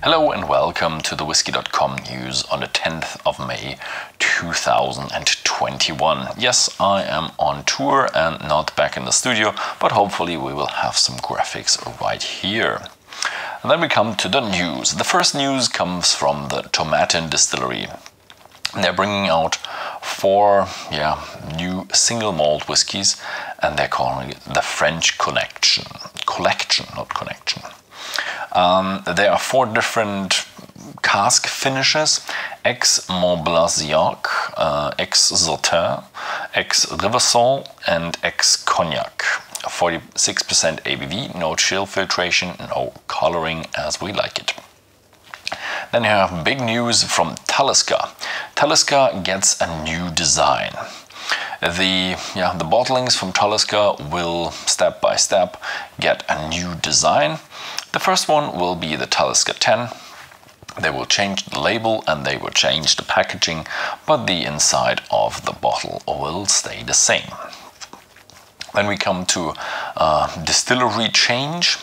Hello and welcome to the Whisky.com news on the 10th of May 2021. Yes, I am on tour and not back in the studio, but hopefully we will have some graphics right here. And then we come to the news. The first news comes from the Tomatin Distillery. They're bringing out four new single malt whiskies, and they're calling it the French Collection, not connection. There are four different cask finishes: ex-Montblanc, ex-Sauternes, ex-Riversol and ex-Cognac. 46% ABV, no chill filtration, no coloring as we like it. Then you have big news from Talisker. Talisker gets a new design. The bottlings from Talisker will step by step get a new design. The first one will be the Talisker 10. They will change the label and they will change the packaging, but the inside of the bottle will stay the same. Then we come to distillery change.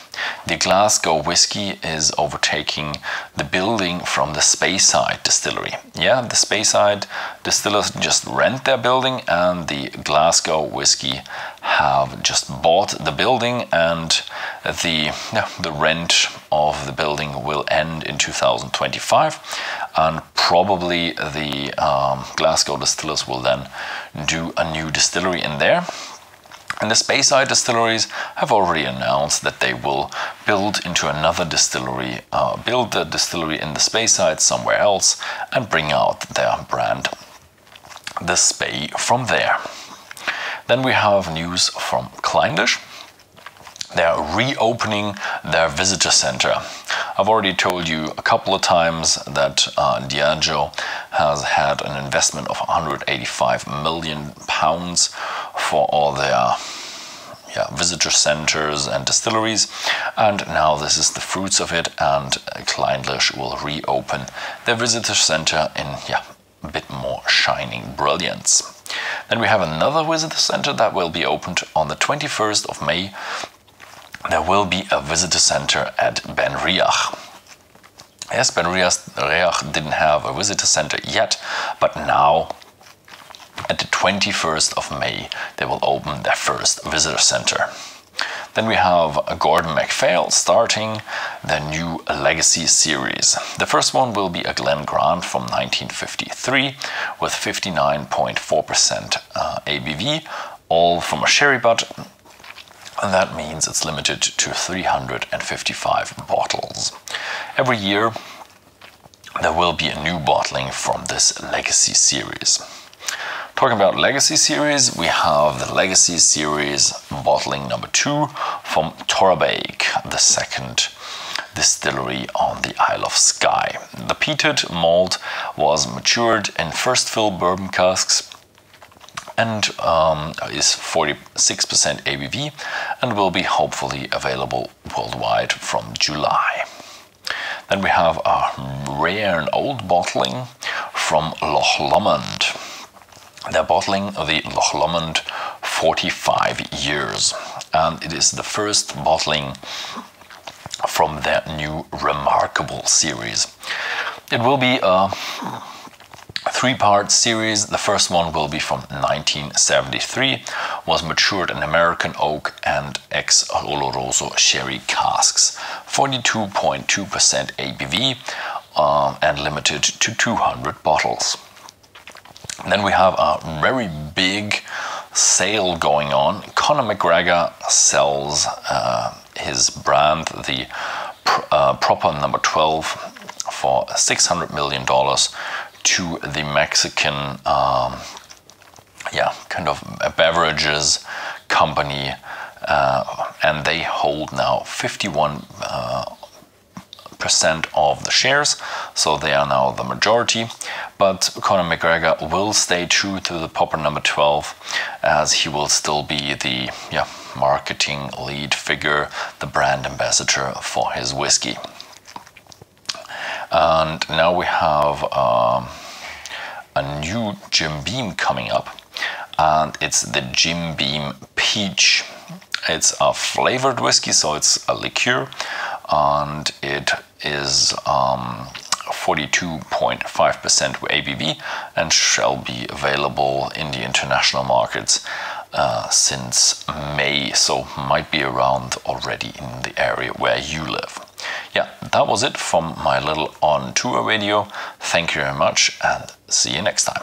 The Glasgow Whisky is overtaking the building from the Speyside Distillery. Yeah, the Speyside distillers just rent their building, and the Glasgow Whisky have just bought the building, and the rent of the building will end in 2025, and probably the Glasgow distillers will then do a new distillery in there. And the Speyside distilleries have already announced that they will build into another distillery, build the distillery in the Speyside somewhere else, and bring out their brand, the Spey, from there. Then we have news from Clynelish. They are reopening their visitor center. I've already told you a couple of times that Diageo has had an investment of £185 million for all their visitor centers and distilleries, and now this is the fruits of it, and Clynelish will reopen their visitor center in a bit more shining brilliance. Then we have another visitor center that will be opened on the 21st of May. There will be a visitor center at Benriach. Yes, Benriach didn't have a visitor center yet, but now at the 21st of May they will open their first visitor center. Then we have Gordon MacPhail starting their new Legacy series. The first one will be a Glen Grant from 1953 with 59.4% ABV, all from a sherry butt. And that means it's limited to 355 bottles. Every year there will be a new bottling from this Legacy series. Talking about Legacy series, we have the Legacy series bottling number 2 from Torabhaig, the second distillery on the Isle of Skye. The peated malt was matured in first fill bourbon casks and is 46% ABV and will be hopefully available worldwide from July. Then we have a rare and old bottling from Loch Lomond. They're bottling the Loch Lomond 45 years, and it is the first bottling from their new Remarkable series. It will be a 3-part series. The first one will be from 1973, was matured in American oak and ex-Oloroso sherry casks, 42.2% ABV and limited to 200 bottles. Then we have a very big sale going on. Conor McGregor sells his brand, the Proper number 12, for $600 million to the Mexican kind of beverages company, and they hold now 51% of the shares, so they are now the majority. But Conor McGregor will stay true to the Proper number 12, as he will still be the marketing lead figure, the brand ambassador for his whiskey. And now we have a new Jim Beam coming up, and it's the Jim Beam Peach. It's a flavored whiskey, so it's a liqueur, and it is 42.5% ABV and shall be available in the international markets since May, so might be around already in the area where you live. Yeah, that was it from my little on tour video. Thank you very much and see you next time.